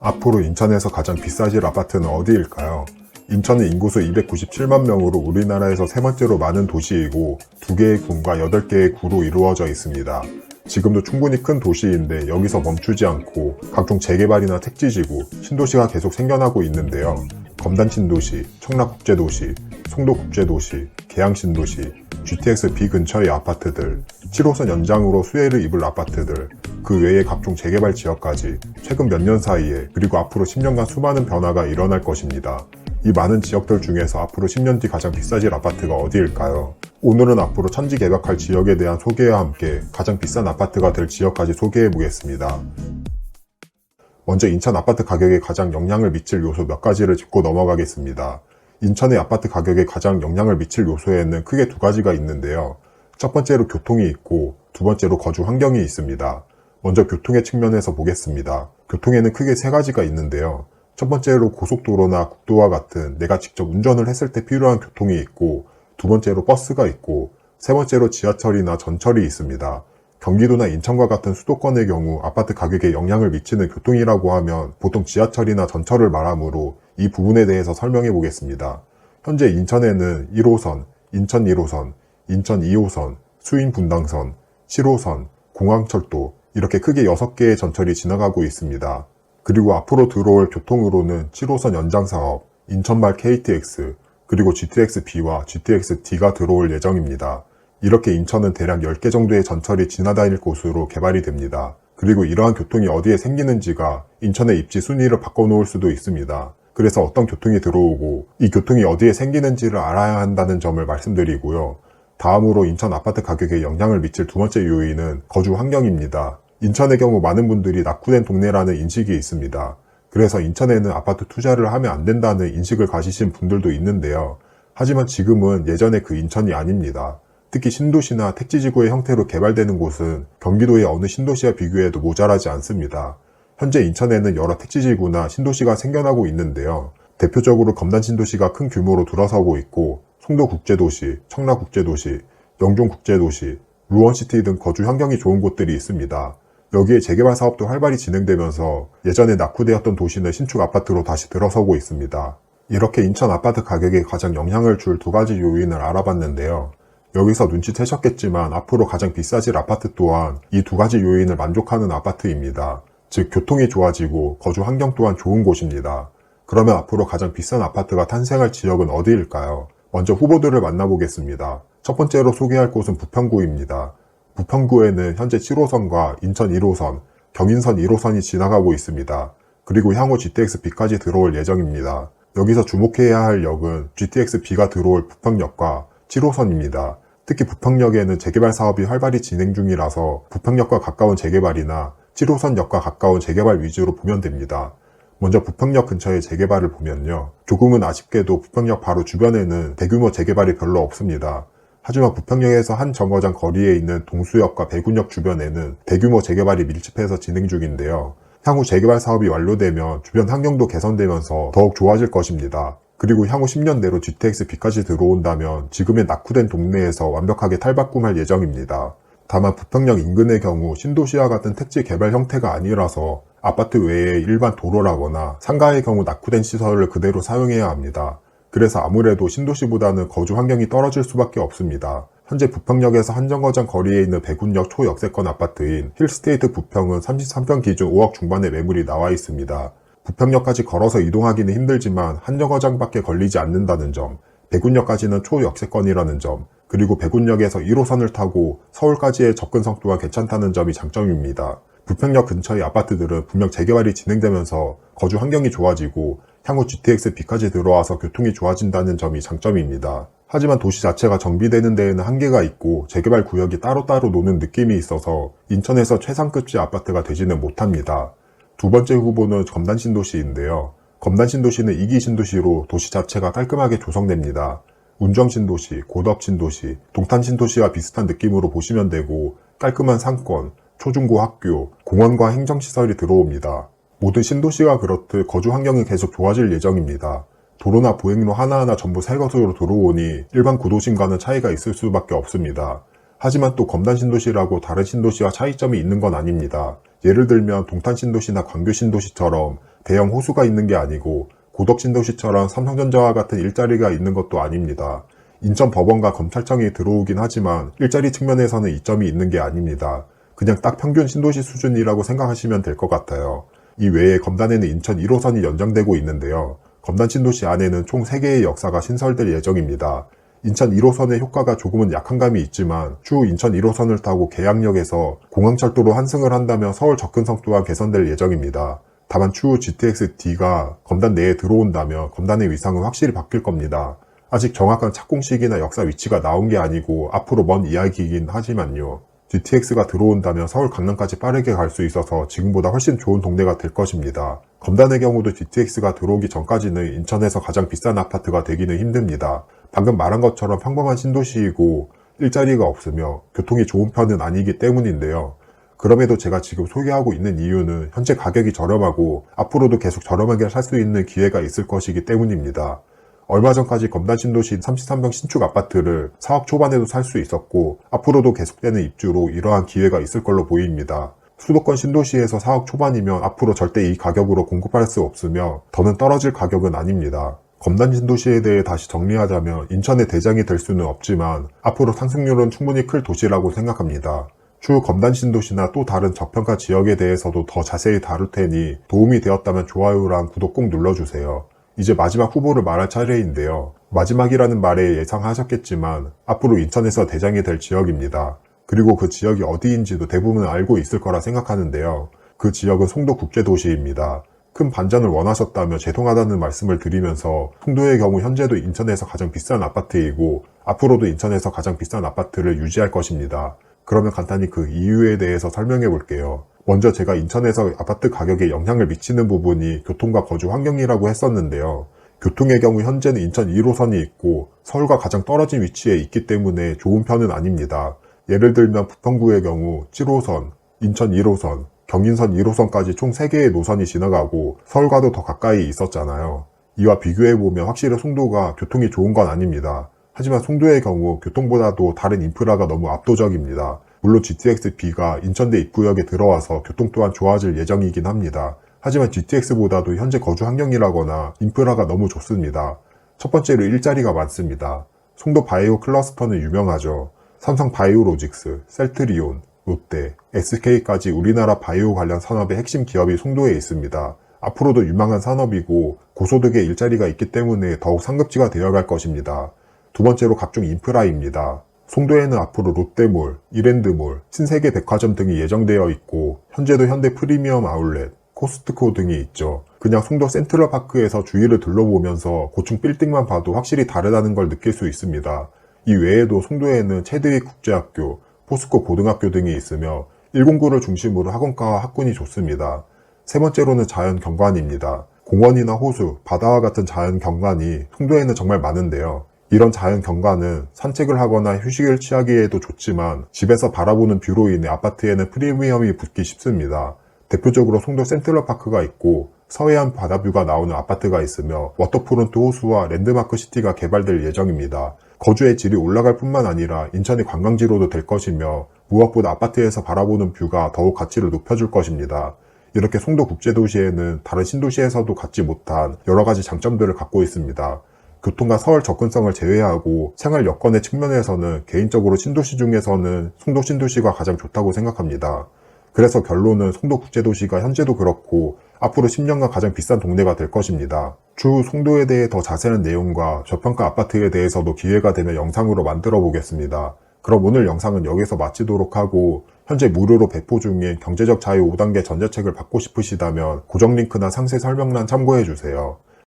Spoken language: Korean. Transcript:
앞으로 인천에서 가장 비싸질 아파트는 어디일까요? 인천은 인구수 297만 명으로 우리나라에서 세 번째로 많은 도시이고 2개의 군과 8개의 구로 이루어져 있습니다. 지금도 충분히 큰 도시인데 여기서 멈추지 않고 각종 재개발이나 택지지구, 신도시가 계속 생겨나고 있는데요. 검단신도시, 청라국제도시, 송도국제도시, 계양신도시, GTX B 근처의 아파트들, 7호선 연장으로 수혜를 입을 아파트들, 그 외의 각종 재개발 지역까지 최근 몇 년 사이에 그리고 앞으로 10년간 수많은 변화가 일어날 것입니다. 이 많은 지역들 중에서 앞으로 10년 뒤 가장 비싸질 아파트가 어디일까요? 오늘은 앞으로 천지 개박할 지역에 대한 소개와 함께 가장 비싼 아파트가 될 지역까지 소개해 보겠습니다. 먼저 인천 아파트 가격에 가장 영향을 미칠 요소 몇 가지를 짚고 넘어가겠습니다. 인천의 아파트 가격에 가장 영향을 미칠 요소에는 크게 두 가지가 있는데요. 첫 번째로 교통이 있고 두 번째로 거주 환경이 있습니다. 먼저 교통의 측면에서 보겠습니다. 교통에는 크게 세 가지가 있는데요. 첫 번째로 고속도로나 국도와 같은 내가 직접 운전을 했을 때 필요한 교통이 있고, 두 번째로 버스가 있고, 세 번째로 지하철이나 전철이 있습니다. 경기도나 인천과 같은 수도권의 경우 아파트 가격에 영향을 미치는 교통이라고 하면 보통 지하철이나 전철을 말하므로 이 부분에 대해서 설명해 보겠습니다. 현재 인천에는 1호선, 인천 1호선, 인천 2호선, 수인 분당선, 7호선, 공항철도 이렇게 크게 6개의 전철이 지나가고 있습니다. 그리고 앞으로 들어올 교통으로는 7호선 연장사업, 인천말 KTX, 그리고 GTX-B와 GTX-D가 들어올 예정입니다. 이렇게 인천은 대략 10개 정도의 전철이 지나다닐 곳으로 개발이 됩니다. 그리고 이러한 교통이 어디에 생기는지가 인천의 입지 순위를 바꿔놓을 수도 있습니다. 그래서 어떤 교통이 들어오고 이 교통이 어디에 생기는지를 알아야 한다는 점을 말씀드리고요. 다음으로 인천 아파트 가격에 영향을 미칠 두 번째 요인은 거주 환경입니다. 인천의 경우 많은 분들이 낙후된 동네라는 인식이 있습니다. 그래서 인천에는 아파트 투자를 하면 안 된다는 인식을 가지신 분들도 있는데요. 하지만 지금은 예전의 그 인천이 아닙니다. 특히 신도시나 택지지구의 형태로 개발되는 곳은 경기도의 어느 신도시와 비교해도 모자라지 않습니다. 현재 인천에는 여러 택지지구나 신도시가 생겨나고 있는데요. 대표적으로 검단신도시가 큰 규모로 들어서고 있고 송도국제도시, 청라국제도시, 영종국제도시, 루원시티 등 거주 환경이 좋은 곳들이 있습니다. 여기에 재개발 사업도 활발히 진행되면서 예전에 낙후되었던 도시는 신축 아파트로 다시 들어서고 있습니다. 이렇게 인천 아파트 가격에 가장 영향을 줄 두 가지 요인을 알아봤는데요. 여기서 눈치채셨겠지만 앞으로 가장 비싸질 아파트 또한 이 두 가지 요인을 만족하는 아파트입니다. 즉 교통이 좋아지고 거주 환경 또한 좋은 곳입니다. 그러면 앞으로 가장 비싼 아파트가 탄생할 지역은 어디일까요? 먼저 후보들을 만나보겠습니다. 첫 번째로 소개할 곳은 부평구입니다. 부평구에는 현재 7호선과 인천 1호선, 경인선 1호선이 지나가고 있습니다. 그리고 향후 GTX-B까지 들어올 예정입니다. 여기서 주목해야 할 역은 GTX-B가 들어올 부평역과 7호선입니다. 특히 부평역에는 재개발 사업이 활발히 진행 중이라서 부평역과 가까운 재개발이나 7호선역과 가까운 재개발 위주로 보면 됩니다. 먼저 부평역 근처의 재개발을 보면요. 조금은 아쉽게도 부평역 바로 주변에는 대규모 재개발이 별로 없습니다. 하지만 부평역에서 한 정거장 거리에 있는 동수역과 배군역 주변에는 대규모 재개발이 밀집해서 진행 중인데요. 향후 재개발 사업이 완료되면 주변 환경도 개선되면서 더욱 좋아질 것입니다. 그리고 향후 10년 내로 GTX-B까지 들어온다면 지금의 낙후된 동네에서 완벽하게 탈바꿈할 예정입니다. 다만 부평역 인근의 경우 신도시와 같은 택지 개발 형태가 아니라서 아파트 외에 일반 도로라거나 상가의 경우 낙후된 시설을 그대로 사용해야 합니다. 그래서 아무래도 신도시보다는 거주 환경이 떨어질 수밖에 없습니다. 현재 부평역에서 한 정거장 거리에 있는 배군역 초역세권 아파트인 힐스테이트 부평은 33평 기준 5억 중반의 매물이 나와 있습니다. 부평역까지 걸어서 이동하기는 힘들지만 한 정거장밖에 걸리지 않는다는 점, 배군역까지는 초역세권이라는 점, 그리고 배군역에서 1호선을 타고 서울까지의 접근성 또한 괜찮다는 점이 장점입니다. 부평역 근처의 아파트들은 분명 재개발이 진행되면서 거주 환경이 좋아지고 향후 GTX-B까지 들어와서 교통이 좋아진다는 점이 장점입니다. 하지만 도시 자체가 정비되는 데에는 한계가 있고 재개발 구역이 따로따로 노는 느낌이 있어서 인천에서 최상급지 아파트가 되지는 못합니다. 두 번째 후보는 검단신도시인데요. 검단신도시는 2기 신도시로 도시 자체가 깔끔하게 조성됩니다. 운정신도시, 고덕신도시, 동탄신도시와 비슷한 느낌으로 보시면 되고 깔끔한 상권, 초중고 학교, 공원과 행정시설이 들어옵니다. 모든 신도시가 그렇듯 거주 환경이 계속 좋아질 예정입니다. 도로나 보행로 하나하나 전부 새 것으로 들어오니 일반 구도심과는 차이가 있을 수밖에 없습니다. 하지만 또 검단 신도시라고 다른 신도시와 차이점이 있는 건 아닙니다. 예를 들면 동탄 신도시나 광교 신도시처럼 대형 호수가 있는 게 아니고 고덕 신도시처럼 삼성전자와 같은 일자리가 있는 것도 아닙니다. 인천 법원과 검찰청이 들어오긴 하지만 일자리 측면에서는 이점이 있는 게 아닙니다. 그냥 딱 평균 신도시 수준이라고 생각하시면 될 것 같아요. 이 외에 검단에는 인천 1호선이 연장되고 있는데요. 검단 신도시 안에는 총 3개의 역사가 신설될 예정입니다. 인천 1호선의 효과가 조금은 약한 감이 있지만 추후 인천 1호선을 타고 계양역에서 공항철도로 환승을 한다면 서울 접근성 또한 개선될 예정입니다. 다만 추후 GTX-D가 검단 내에 들어온다면 검단의 위상은 확실히 바뀔 겁니다. 아직 정확한 착공식이나 역사 위치가 나온 게 아니고 앞으로 먼 이야기이긴 하지만요. GTX가 들어온다면 서울 강남까지 빠르게 갈 수 있어서 지금보다 훨씬 좋은 동네가 될 것입니다. 검단의 경우도 GTX가 들어오기 전까지는 인천에서 가장 비싼 아파트가 되기는 힘듭니다. 방금 말한 것처럼 평범한 신도시이고 일자리가 없으며 교통이 좋은 편은 아니기 때문인데요. 그럼에도 제가 지금 소개하고 있는 이유는 현재 가격이 저렴하고 앞으로도 계속 저렴하게 살 수 있는 기회가 있을 것이기 때문입니다. 얼마 전까지 검단 신도시 33평 신축 아파트를 4억 초반에도 살 수 있었고 앞으로도 계속되는 입주로 이러한 기회가 있을 걸로 보입니다. 수도권 신도시에서 4억 초반이면 앞으로 절대 이 가격으로 공급할 수 없으며 더는 떨어질 가격은 아닙니다. 검단 신도시에 대해 다시 정리하자면 인천의 대장이 될 수는 없지만 앞으로 상승률은 충분히 클 도시라고 생각합니다. 추후 검단 신도시나 또 다른 저평가 지역에 대해서도 더 자세히 다룰 테니 도움이 되었다면 좋아요랑 구독 꼭 눌러주세요. 이제 마지막 후보를 말할 차례인데요. 마지막이라는 말에 예상하셨겠지만 앞으로 인천에서 대장이 될 지역입니다. 그리고 그 지역이 어디인지도 대부분 알고 있을 거라 생각하는데요. 그 지역은 송도국제도시입니다. 큰 반전을 원하셨다며 죄송하다는 말씀을 드리면서 송도의 경우 현재도 인천에서 가장 비싼 아파트이고 앞으로도 인천에서 가장 비싼 아파트를 유지할 것입니다. 그러면 간단히 그 이유에 대해서 설명해 볼게요. 먼저 제가 인천에서 아파트 가격에 영향을 미치는 부분이 교통과 거주 환경이라고 했었는데요. 교통의 경우 현재는 인천 1호선이 있고 서울과 가장 떨어진 위치에 있기 때문에 좋은 편은 아닙니다. 예를 들면 부평구의 경우 7호선, 인천 1호선, 경인선 1호선까지 총 3개의 노선이 지나가고 서울과도 더 가까이 있었잖아요. 이와 비교해보면 확실히 송도가 교통이 좋은 건 아닙니다. 하지만 송도의 경우 교통보다도 다른 인프라가 너무 압도적입니다. 물론 GTX-B가 인천대 입구역에 들어와서 교통 또한 좋아질 예정이긴 합니다. 하지만 GTX보다도 현재 거주 환경이라거나 인프라가 너무 좋습니다. 첫 번째로 일자리가 많습니다. 송도 바이오 클러스터는 유명하죠. 삼성 바이오로직스, 셀트리온, 롯데, SK까지 우리나라 바이오 관련 산업의 핵심 기업이 송도에 있습니다. 앞으로도 유망한 산업이고 고소득의 일자리가 있기 때문에 더욱 상급지가 되어갈 것입니다. 두 번째로 각종 인프라입니다. 송도에는 앞으로 롯데몰, 이랜드몰, 신세계 백화점 등이 예정되어 있고 현재도 현대 프리미엄 아울렛, 코스트코 등이 있죠. 그냥 송도 센트럴파크에서 주위를 둘러보면서 고층 빌딩만 봐도 확실히 다르다는 걸 느낄 수 있습니다. 이 외에도 송도에는 체드윅 국제학교, 포스코 고등학교 등이 있으며 109를 중심으로 학원가와 학군이 좋습니다. 세 번째로는 자연 경관입니다. 공원이나 호수, 바다와 같은 자연 경관이 송도에는 정말 많은데요. 이런 자연 경관은 산책을 하거나 휴식을 취하기에도 좋지만 집에서 바라보는 뷰로 인해 아파트에는 프리미엄이 붙기 쉽습니다. 대표적으로 송도 센트럴파크가 있고 서해안 바다뷰가 나오는 아파트가 있으며 워터프론트 호수와 랜드마크 시티가 개발될 예정입니다. 거주의 질이 올라갈 뿐만 아니라 인천의 관광지로도 될 것이며 무엇보다 아파트에서 바라보는 뷰가 더욱 가치를 높여줄 것입니다. 이렇게 송도 국제도시에는 다른 신도시에서도 갖지 못한 여러 가지 장점들을 갖고 있습니다. 교통과 서울 접근성을 제외하고 생활 여건의 측면에서는 개인적으로 신도시 중에서는 송도 신도시가 가장 좋다고 생각합니다. 그래서 결론은 송도 국제도시가 현재도 그렇고 앞으로 10년간 가장 비싼 동네가 될 것입니다. 추후 송도에 대해 더 자세한 내용과 저평가 아파트에 대해서도 기회가 되면 영상으로 만들어 보겠습니다. 그럼 오늘 영상은 여기서 마치도록 하고 현재 무료로 배포 중인 경제적 자유 5단계 전자책을 받고 싶으시다면 고정 링크나 상세 설명란 참고해주세요.